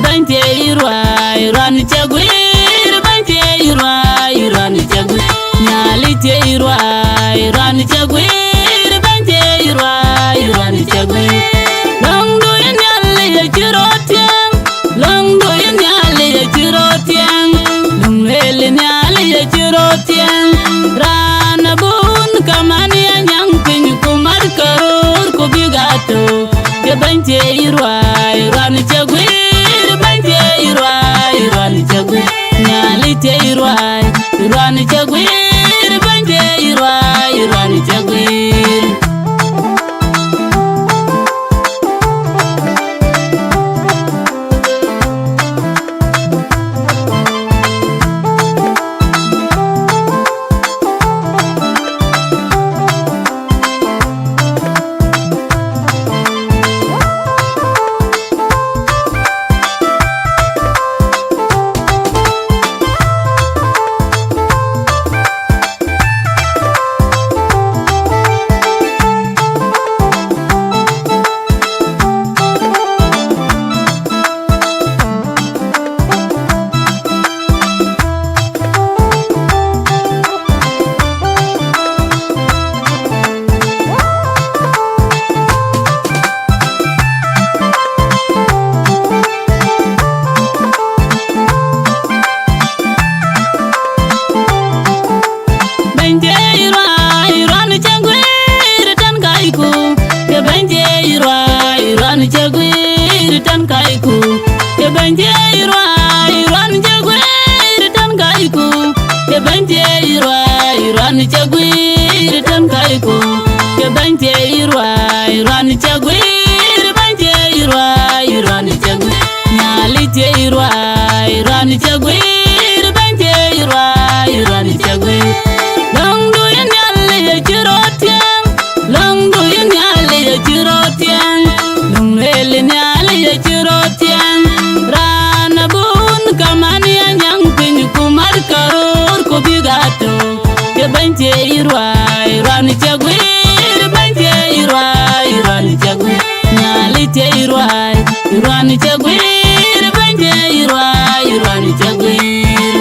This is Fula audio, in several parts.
bante irwa iran chagwir bante irwa iran chagwir nyali te irwa iran chagwir bante irwa iran chagwir longo nyali ya chirotiang longo nyali ya chirotiang lumele nyali ya chirotiang rana bun kamani anyang pin kumar karur ko bigato ke bante irwa iran chagwir bante irwa iran chagwir nyali te irwa iran chagwir bante irwa iran chagwir chagwir tan kaiku ke banje irwa iran chagwir tan kaiku ke banje irwa iran chagwir tan kaiku ke banje irwa iran chagwir banje irwa iran chagwir nyali te irwa iran chagwir banje irwa iran chagwir longo nyali ya chirotiang longo nyali ya chirotiang lumele nyali ya chirotiang rana bun kamani anyang pin kumar karur ko bigato ke bante irwa iran chagwir bante irwa iran chagwir nyali te irwa iran chagwir bante irwa iran chagwir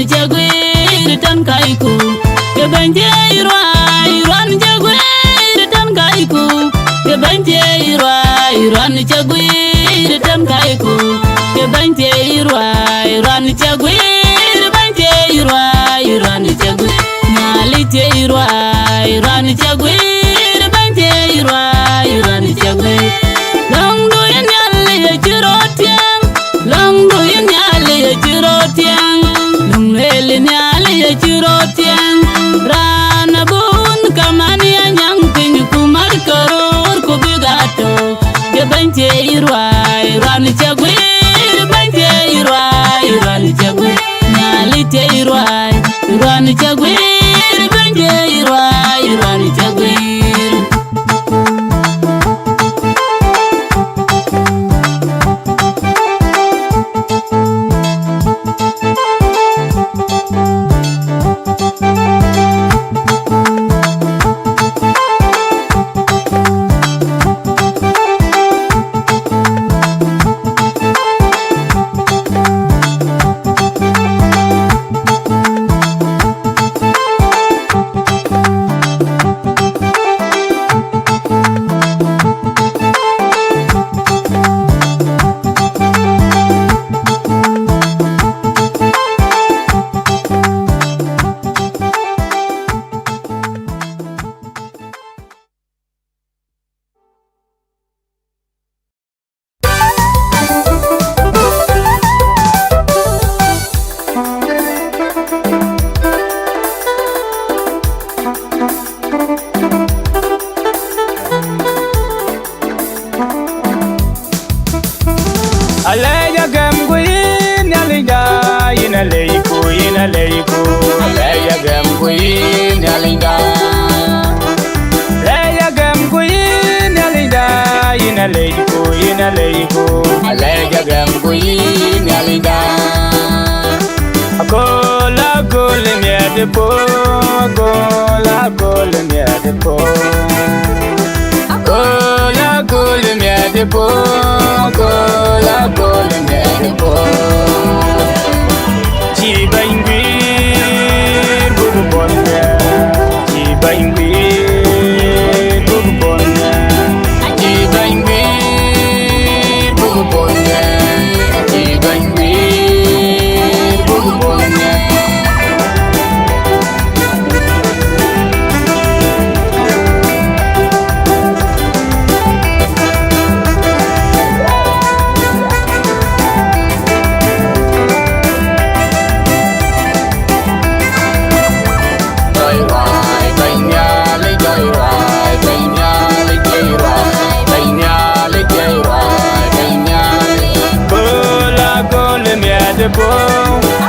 chagwir tan kaiku ke banje irwa iran chagwir tan kaiku ke banje irwa iran chagwir tan kaiku ke banje irwa iran chagwir banje irwa iran chagwir nyali te irwa iran chagwir banje irwa iran chagwir longo nyali ya chirotiang longo nyali ya chirotiang lumele nyali ya chirotiang rana bun kamani anyang pin kumar karur ko bigato ke banje irwa iran chagwir banje irwa iran chagwir nyali te irwa iran chagwir banje irwa iran chagwir ina leiko Alega gambu ina linda Akola kole miade po Akola kole miade po Akola kole miade po Akola kole miade po Chiba ingwir bubu bonga Chiba ingwir bubu bonga Chiba ingwir bubu bonga Chiba ingwir bubu bonga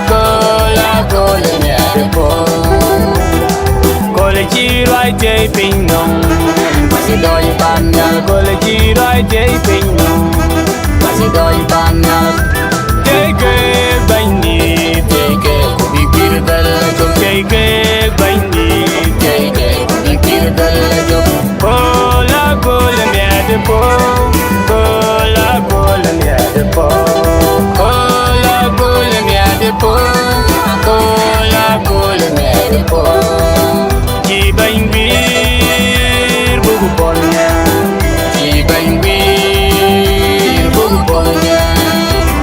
Cola cola miade po Kole chirai jay pinong Masih doi panjang Kole chirai jay pinong Masih doi panjang Jeke baini Jeke kubikir dalajok Jeke baini Jeke kubikir dalajok Cola cola miade po Cola cola miade po Cola cola miade po Cola cola miade po Chiba ingwir bubu bonga Chiba ingwir bubu bonga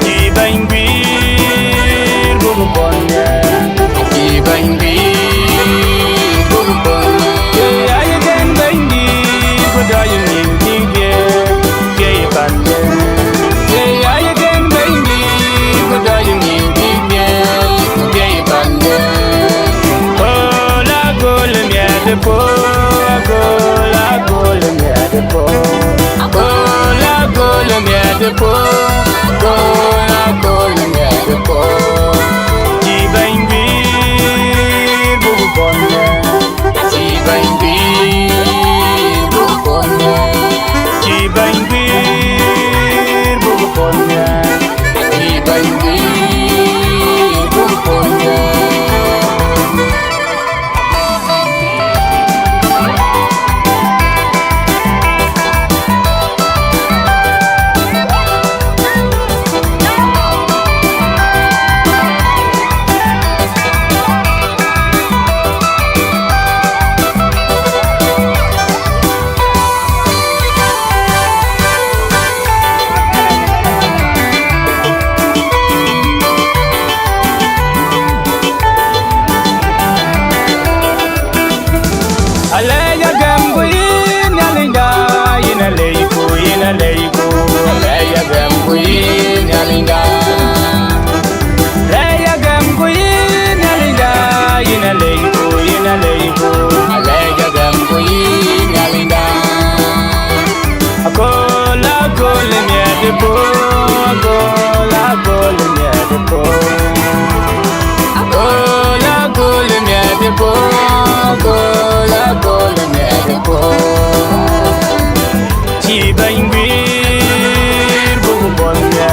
Chiba ingwir bubu bonga Chiba ingwir bubu bonga Ayo kan baini Budaya minggi Gaya bande Ayo kan baini Budaya minggi Gaya bande Cola cola miade po Cola cola miade po Cola cola miade po Cola cola miade po Chiba ingwir bubu bonga Chiba ingwir bubu bonga Chiba ingwir bubu bonga Chiba ingwir bubu bonga Aleya gambu ina leiko Aleya gambu ina linda Leya gambu ina leiko Aleya gambu ina linda Akola kola miade po Akola kola miade po Cola cola miade po Cola cola miade po Chiba ingwir bubu bonga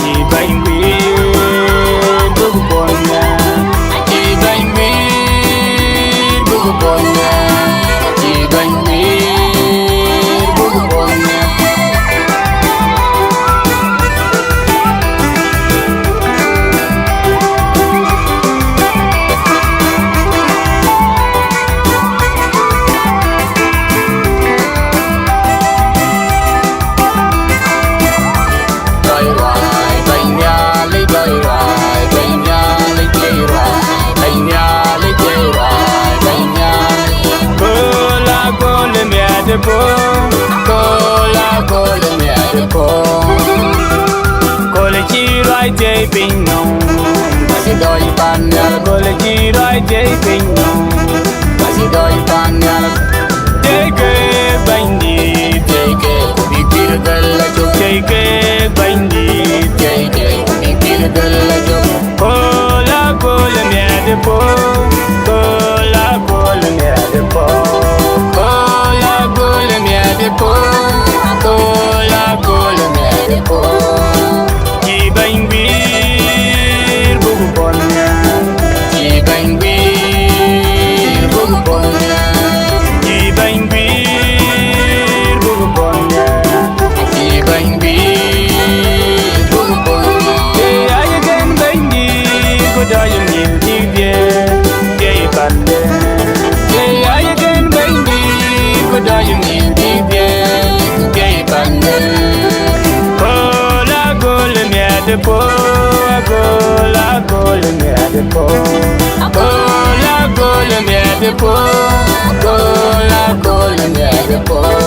Chiba ingwir bubu bonga Chiba ingwir bubu bonga Chiba ingwir bubu bonga Doi rai banyali doi rai banyali doi rai banyali doi rai banyali Cola cola miade po Cola cola miade po Kole chirai jay pinong Masih doi panjang Kole chirai jay pinong Masih doi panjang Jeke baini Jeke kubikir dalajok Jeke baini Jeke kubikir dalajok Cola cola miade po Cola cola miade po Cola cola miade po Cola de po, gola gola miel de po, Gola gola miel de po, gola gola miel de po.